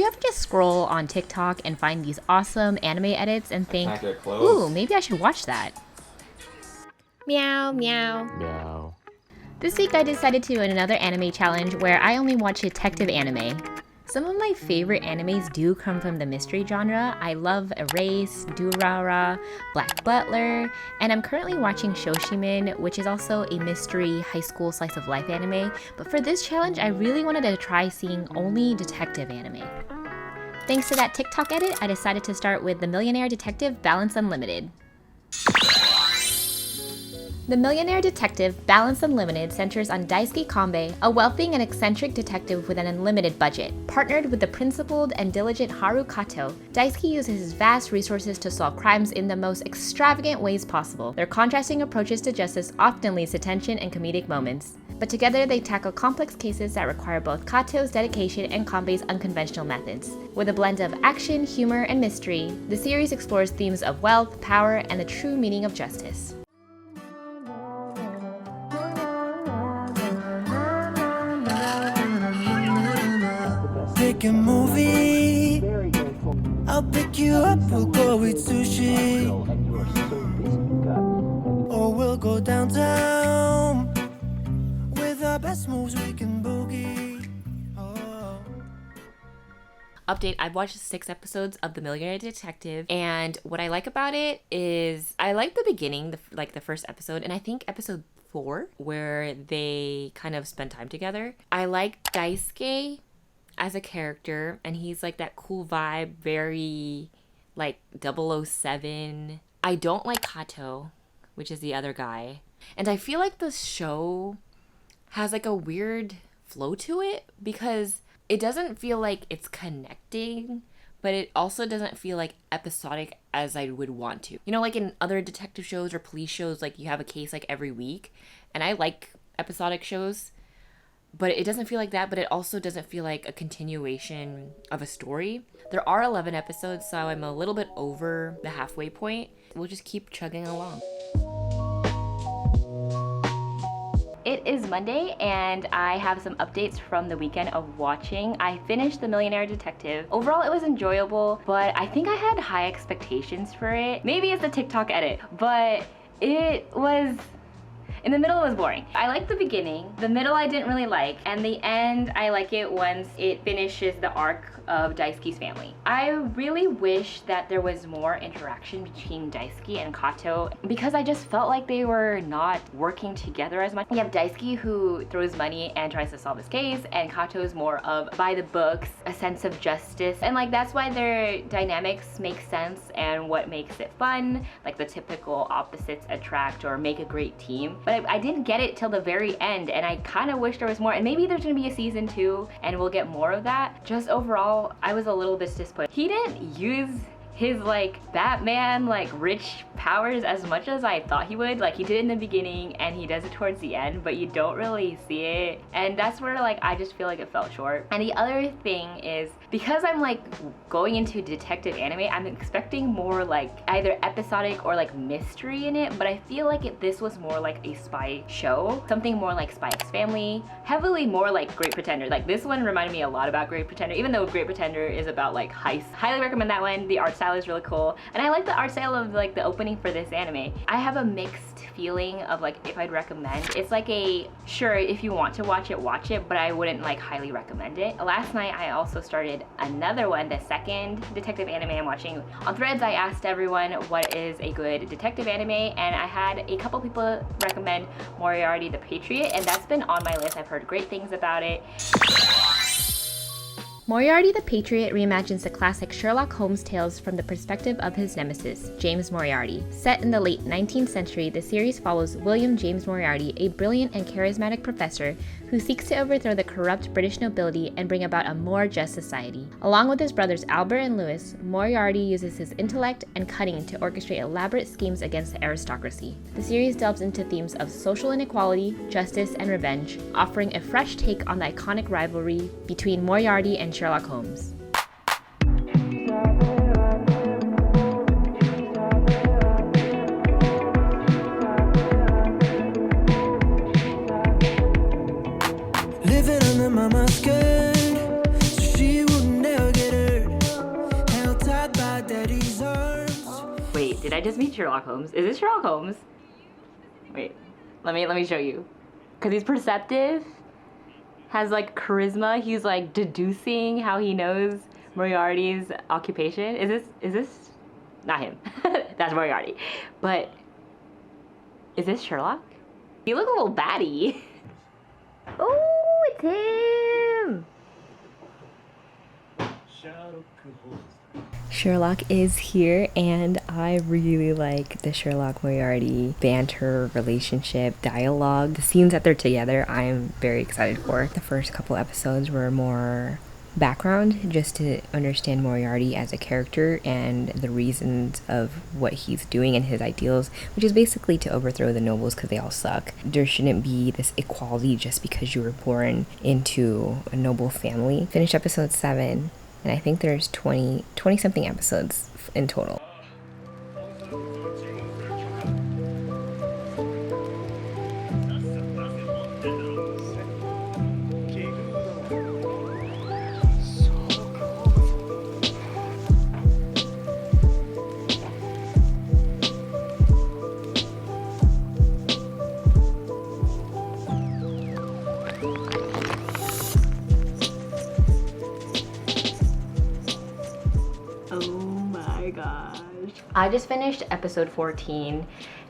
you ever just scroll on TikTok and find these awesome anime edits and think, ooh, maybe I should watch that? Meow, meow. Meow. This week I decided to do another anime challenge where I only watch detective anime. Some of my favorite animes do come from the mystery genre. I love Erase, Durara, Black Butler, and I'm currently watching Shoshimin, which is also a mystery high school slice of life anime. But for this challenge, I really wanted to try seeing only detective anime. Thanks to that TikTok edit, I decided to start with The Millionaire Detective Balance Unlimited. The Millionaire Detective Balance Unlimited centers on Daisuke Kanbei, a wealthy and eccentric detective with an unlimited budget. Partnered with the principled and diligent Haru Kato, Daisuke uses his vast resources to solve crimes in the most extravagant ways possible. Their contrasting approaches to justice often leads to tension and comedic moments. But together they tackle complex cases that require both Kato's dedication and Kanbei's unconventional methods. With a blend of action, humor, and mystery, the series explores themes of wealth, power, and the true meaning of justice. Make a movie. I'll pick you up, we'll go eat sushi. Or we'll go downtown. With our best moves we can boogie. Update, I've watched 6 episodes of The Millionaire Detective, and what I like about it is I like the beginning, the first episode, and I think episode 4, where they kind of spend time together. I like Daisuke as a character, and he's like that cool vibe, very like 007. I don't like Kato, which is the other guy, and I feel like the show has like a weird flow to it because it doesn't feel like it's connecting, but it also doesn't feel like episodic as I would want to. You know, like in other detective shows or police shows, like you have a case like every week, and I like episodic shows, but it doesn't feel like that, but it also doesn't feel like a continuation of a story. There are 11 episodes, so I'm a little bit over the halfway point. We'll just keep chugging along. It is Monday, and I have some updates from the weekend of watching. I finished The Millionaire Detective. Overall, it was enjoyable, but I think I had high expectations for it. Maybe it's the TikTok edit, but it was... in the middle, it was boring. I liked the beginning. The middle, I didn't really like. And the end, I like it once it finishes the arc of Daisuke's family. I really wish that there was more interaction between Daisuke and Kato because I just felt like they were not working together as much. You have Daisuke who throws money and tries to solve his case, and Kato is more of by the books, a sense of justice. And like that's why their dynamics make sense and what makes it fun, like the typical opposites attract or make a great team. But I didn't get it till the very end, and I kind of wish there was more, and maybe there's gonna be a season 2 and we'll get more of that. Just overall, I was a little bit disappointed. He didn't use his like Batman like rich powers as much as I thought he would. Like he did in the beginning and he does it towards the end, but you don't really see it, and that's where like I just feel like it fell short. And the other thing is because I'm like going into detective anime, I'm expecting more like either episodic or like mystery in it, but I feel like this was more like a spy show, something more like Spy X Family, heavily more like Great Pretender. Like this one reminded me a lot about Great Pretender, even though Great Pretender is about like heists. Highly recommend that one. The art style is really cool, and I like the art style of like the opening for this anime. I have a mixed feeling of like if I'd recommend. It's like a sure, if you want to watch it, but I wouldn't like highly recommend it. Last night I also started another one, the second detective anime I'm watching. On Threads I asked everyone what is a good detective anime, and I had a couple people recommend Moriarty the Patriot, and that's been on my list. I've heard great things about it. Moriarty the Patriot reimagines the classic Sherlock Holmes tales from the perspective of his nemesis, James Moriarty. Set in the late 19th century, the series follows William James Moriarty, a brilliant and charismatic professor who seeks to overthrow the corrupt British nobility and bring about a more just society. Along with his brothers Albert and Louis, Moriarty uses his intellect and cunning to orchestrate elaborate schemes against the aristocracy. The series delves into themes of social inequality, justice, and revenge, offering a fresh take on the iconic rivalry between Moriarty and Sherlock Holmes. Living under mama's skirt, so she would never get Did I just meet Sherlock Holmes? Is this Sherlock Holmes? Wait, let me show you. Cause he's perceptive, has like charisma. He's like deducing how he knows Moriarty's occupation. Is this not him? That's Moriarty. But is this Sherlock? He looks a little batty. Oh, it's him. Sherlock is here, and I really like the Sherlock Moriarty banter, relationship, dialogue. The scenes that they're together, I am very excited for. The first couple episodes were more background, just to understand Moriarty as a character and the reasons of what he's doing and his ideals, which is basically to overthrow the nobles because they all suck. There shouldn't be this equality just because you were born into a noble family. Finished episode 7. And I think there's 20 something episodes in total. I just finished episode 14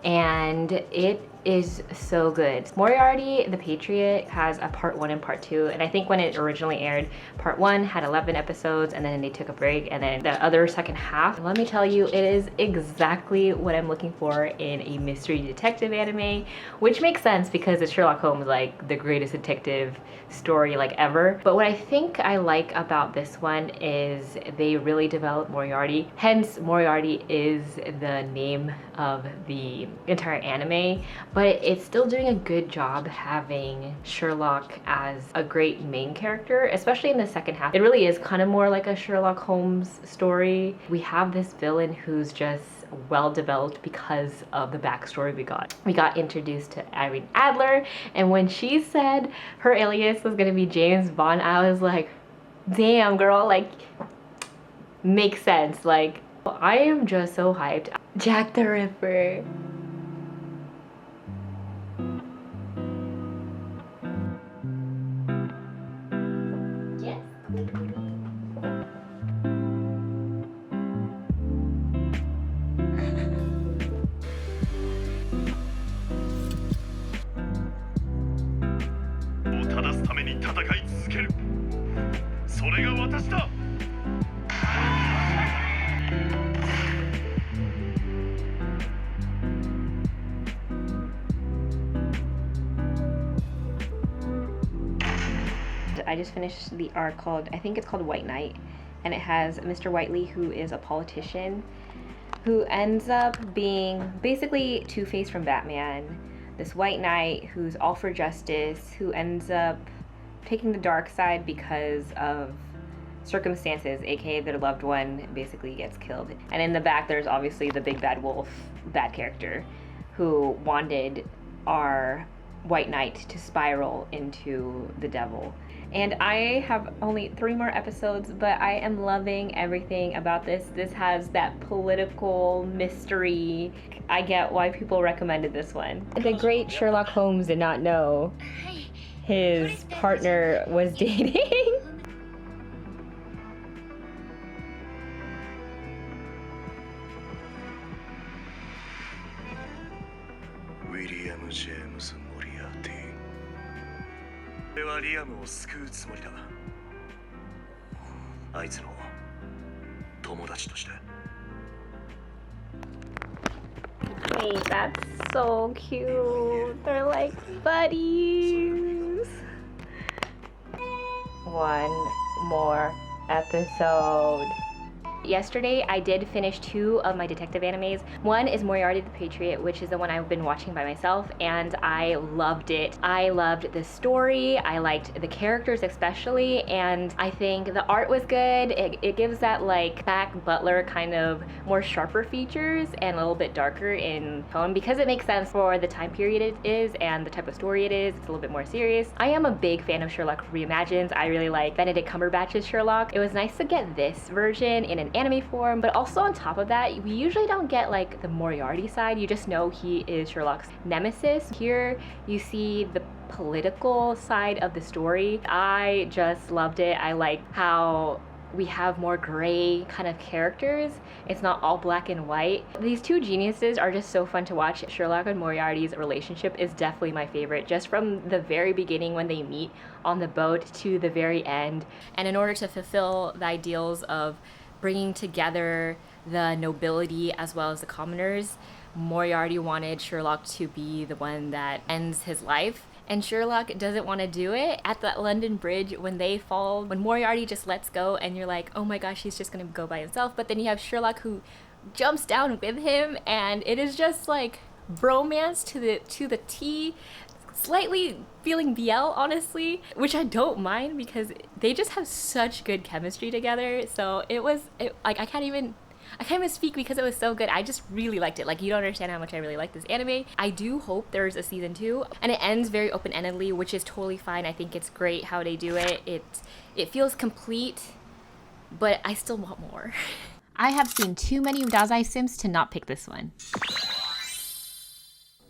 and it is so good. Moriarty the Patriot has a part 1 and part 2, and I think when it originally aired, part 1 had 11 episodes and then they took a break, and then the other second half, let me tell you, it is exactly what I'm looking for in a mystery detective anime, which makes sense because it's Sherlock Holmes, like the greatest detective story like ever. But what I think I like about this one is they really develop Moriarty, hence Moriarty is the name of the entire anime, but it's still doing a good job having Sherlock as a great main character, especially in the second half. It really is kind of more like a Sherlock Holmes story. We have this villain who's just well developed because of the backstory we got. We got introduced to Irene Adler, and when she said her alias was gonna be James Bond, I was like, damn girl, like, makes sense. Like, I am just so hyped. Jack the Ripper. Yes. I just finished the arc called, I think it's called White Knight, and it has Mr. Whiteley, who is a politician who ends up being basically Two-Face from Batman, this White Knight who's all for justice, who ends up taking the dark side because of circumstances, aka their loved one basically gets killed. And in the back there's obviously the big bad wolf, bad character, who wanted our White Knight to spiral into the devil. And I have only 3 more episodes, but I am loving everything about this. This has that political mystery. I get why people recommended this one. The great Sherlock Holmes did not know his partner was dating. William James Moriarty. 俺はリアムを救うつもりだ。あいつの友達として。Wait, that's so cute. They're like buddies. One more episode. Yesterday, I did finish 2 of my detective animes. One is Moriarty the Patriot, which is the one I've been watching by myself, and I loved it. I loved the story, I liked the characters especially, and I think the art was good. It gives that like back Butler kind of more sharper features and a little bit darker in tone because it makes sense for the time period it is and the type of story it is. It's a little bit more serious. I am a big fan of Sherlock Reimagined. I really like Benedict Cumberbatch's Sherlock. It was nice to get this version in an anime form, but also on top of that, we usually don't get like the Moriarty side. You just know he is Sherlock's nemesis. Here you see the political side of the story. I just loved it. I like how we have more gray kind of characters. It's not all black and white. These two geniuses are just so fun to watch. Sherlock and Moriarty's relationship is definitely my favorite, just from the very beginning when they meet on the boat to the very end. And in order to fulfill the ideals of bringing together the nobility as well as the commoners, Moriarty wanted Sherlock to be the one that ends his life. And Sherlock doesn't want to do it. At the London Bridge, when they fall, when Moriarty just lets go and you're like, oh my gosh, he's just gonna go by himself. But then you have Sherlock who jumps down with him, and it is just like bromance to the T. Slightly feeling BL, honestly, which I don't mind because they just have such good chemistry together. So I can't even speak because it was so good. I just really liked it. Like, you don't understand how much I really like this anime. I do hope there's a season 2, and it ends very open-endedly, which is totally fine. I think it's great how they do it. It feels complete, but I still want more. I have seen too many Dazai Sims to not pick this one.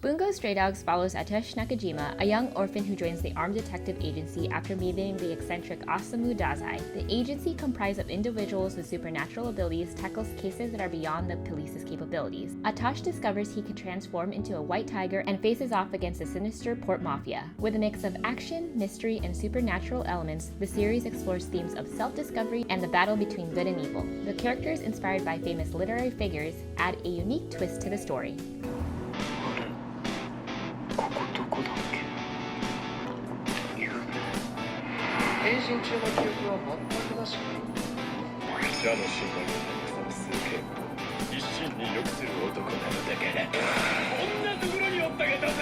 Bungo Stray Dogs follows Atoshi Nakajima, a young orphan who joins the armed detective agency after meeting the eccentric Osamu Dazai. The agency, comprised of individuals with supernatural abilities, tackles cases that are beyond the police's capabilities. Atoshi discovers he can transform into a white tiger and faces off against the sinister port mafia. With a mix of action, mystery, and supernatural elements, the series explores themes of self-discovery and the battle between good and evil. The characters, inspired by famous literary figures, add a unique twist to the story. ここどこだっけ有名変身中の記憶は全くなし蛇の心配を探す結構一心に良くする男なのだからこんなところにおったげたぜ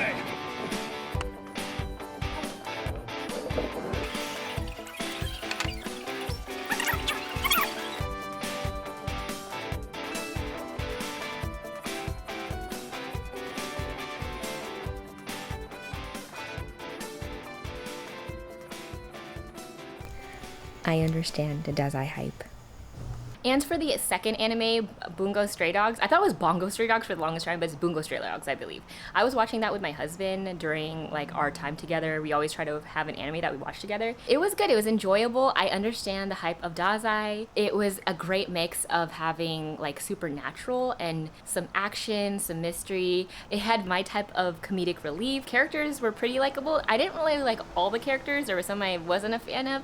I understand the Dazai hype. And for the second anime, Bungo Stray Dogs, I thought it was Bongo Stray Dogs for the longest time, but it's Bungo Stray Dogs, I believe. I was watching that with my husband during like our time together. We always try to have an anime that we watch together. It was good. It was enjoyable. I understand the hype of Dazai. It was a great mix of having like supernatural and some action, some mystery. It had my type of comedic relief. Characters were pretty likable. I didn't really like all the characters. There were some I wasn't a fan of,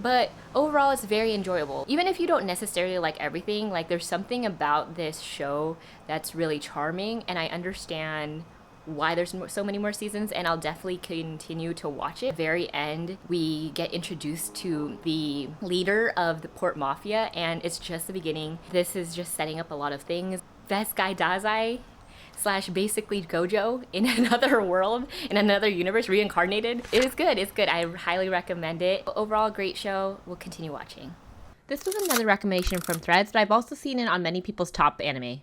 but overall it's very enjoyable. Even if you don't necessarily like everything, like there's something about this show that's really charming, and I understand why there's so many more seasons, and I'll definitely continue to watch it. At the very end, we get introduced to the leader of the Port Mafia, and it's just the beginning. This is just setting up a lot of things. Best guy Dazai / basically Gojo in another world, in another universe, reincarnated. It is good. It's good. I highly recommend it. Overall, great show. We'll continue watching. This was another recommendation from Threads, but I've also seen it on many people's top anime.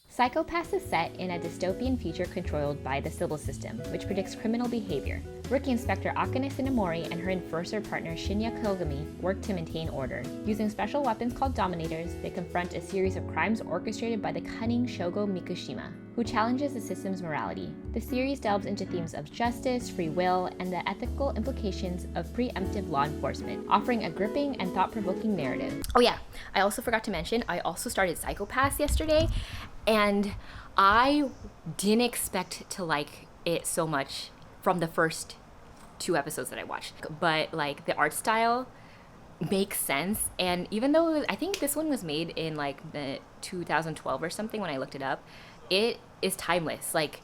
Psycho-Pass is set in a dystopian future controlled by the Sybil system, which predicts criminal behavior. Rookie Inspector Akane Sinomori and her enforcer partner Shinya Kogami work to maintain order. Using special weapons called Dominators, they confront a series of crimes orchestrated by the cunning Shogo Mikushima, who challenges the system's morality. The series delves into themes of justice, free will, and the ethical implications of preemptive law enforcement, offering a gripping and thought-provoking narrative. Oh yeah, I also forgot to mention, I also started Psycho-Pass yesterday, and I didn't expect to like it so much from the first 2 episodes that I watched. But like the art style makes sense, and even though I think this one was made in like the 2012 or something when I looked it up, it is timeless. Like,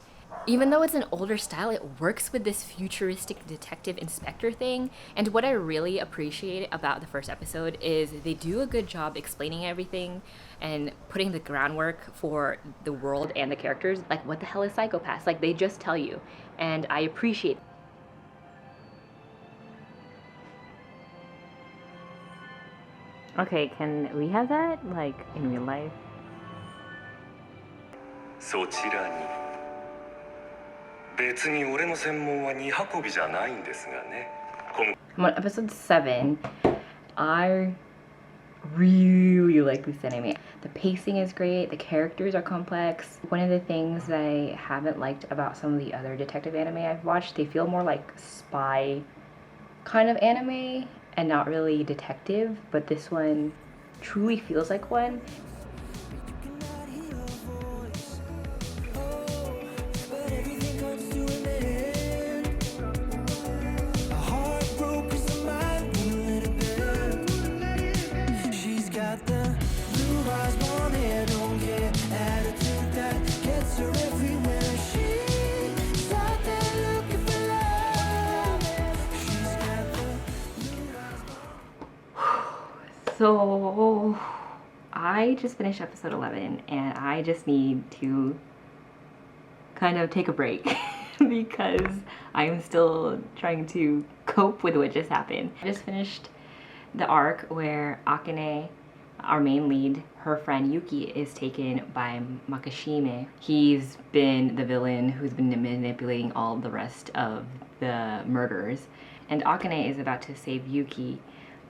even though it's an older style, it works with this futuristic detective inspector thing. And what I really appreciate about the first episode is they do a good job explaining everything and putting the groundwork for the world and the characters. Like, what the hell is Psycho-Pass? Like, they just tell you, and I appreciate it. Okay, can we have that, like, in real life? そちらに別に俺の専門は荷運びじゃないんですがね I'm on episode 7. I really like this anime. The pacing is great, the characters are complex. One of the things that I haven't liked about some of the other detective anime I've watched, they feel more like spy kind of anime and not really detective, but this one truly feels like one. So I just finished episode 11 and I just need to kind of take a break because I'm still trying to cope with what just happened. I just finished the arc where Akane, our main lead, her friend Yuki is taken by Makishime. He's been the villain who's been manipulating all the rest of the murders, and Akane is about to save Yuki,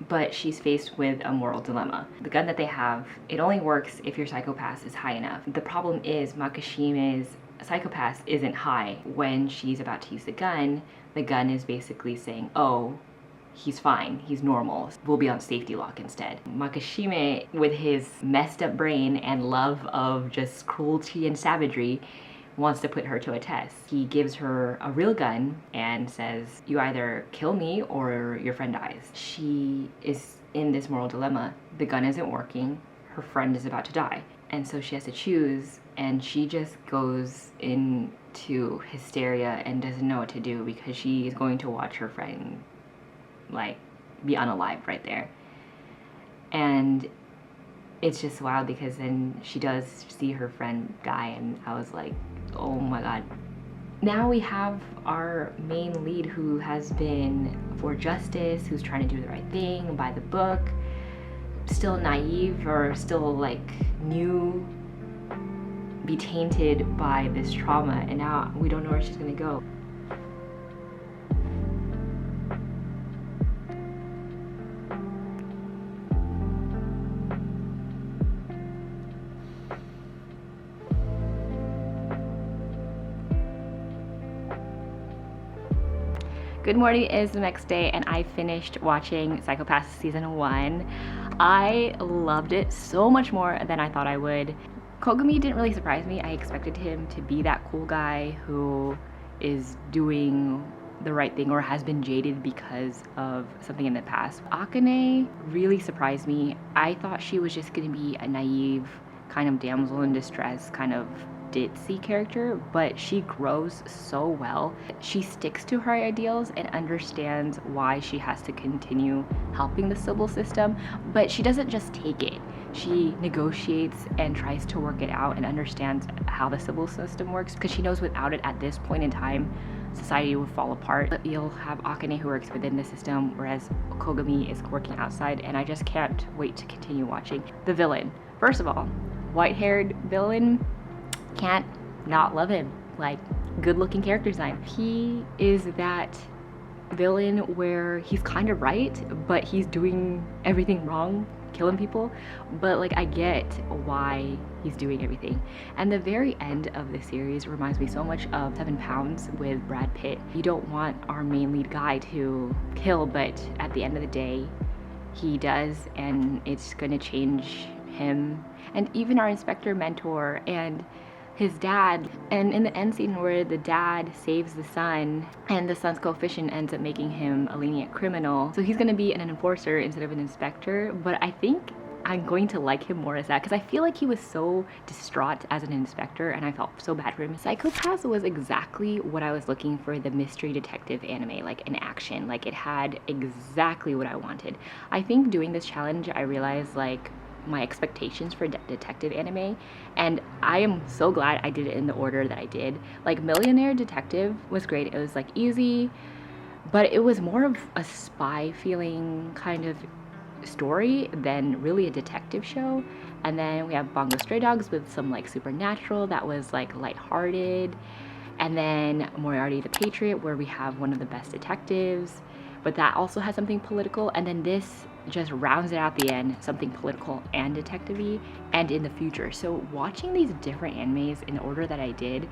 but she's faced with a moral dilemma. The gun that they have, it only works if your psychopath is high enough. The problem is Makishime's psychopath isn't high. When she's about to use the gun is basically saying, oh, he's fine, he's normal, we'll be on safety lock instead. Makishime, with his messed up brain and love of just cruelty and savagery, wants to put her to a test. He gives her a real gun and says, you either kill me or your friend dies. She is in this moral dilemma. The gun isn't working, her friend is about to die. And so she has to choose, and she just goes into hysteria and doesn't know what to do because she is going to watch her friend like be unalived right there. And it's just wild because then she does see her friend die, and I was like, oh my god. Now we have our main lead who has been for justice, who's trying to do the right thing by the book, still naive or still like new, be tainted by this trauma, and now we don't know where she's gonna go. Good morning, it is the next day and I finished watching Psycho-Pass season 1. I loved it so much more than I thought I would. Kogumi didn't really surprise me. I expected him to be that cool guy who is doing the right thing or has been jaded because of something in the past. Akane really surprised me. I thought she was just gonna be a naive kind of damsel in distress, kind of ditzy character, but she grows so well. She sticks to her ideals and understands why she has to continue helping the civil system, but she doesn't just take it. She negotiates and tries to work it out and understands how the civil system works, because she knows without it at this point in time, society would fall apart. But you'll have Akane who works within the system, whereas Kogami is working outside, and I just can't wait to continue watching. The villain. First of all, white-haired villain, can't not love him. Like, good looking character design. He is that villain where he's kind of right, but he's doing everything wrong, killing people, but like I get why he's doing everything. And the very end of the series reminds me so much of 7 Pounds with Brad Pitt. You don't want our main lead guy to kill, but at the end of the day he does, and it's gonna change him. And even our inspector mentor and his dad, and in the end scene where the dad saves the son and the son's coefficient ends up making him a lenient criminal, so he's gonna be an enforcer instead of an inspector. But I think I'm going to like him more as that, because I feel like he was so distraught as an inspector and I felt so bad for him. Psycho-Pass was exactly what I was looking for, the mystery detective anime, like in action. Like, it had exactly what I wanted. I think doing this challenge I realized like my expectations for detective anime, and I am so glad I did it in the order that I did. Like, Millionaire Detective was great. It was like easy, but it was more of a spy feeling kind of story than really a detective show. And then we have Bongo Stray Dogs with some like supernatural that was like lighthearted, and then Moriarty the Patriot where we have one of the best detectives, but that also has something political. And then this just rounds it out at the end, something political and detective-y, and in the future. So watching these different animes in the order that I did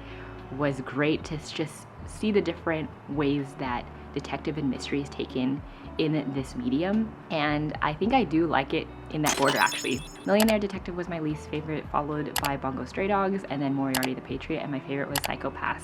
was great to just see the different ways that detective and mystery is taken in this medium, and I think I do like it in that order actually. Millionaire Detective was my least favorite, followed by Bungo Stray Dogs, and then Moriarty the Patriot, and my favorite was Psycho Pass.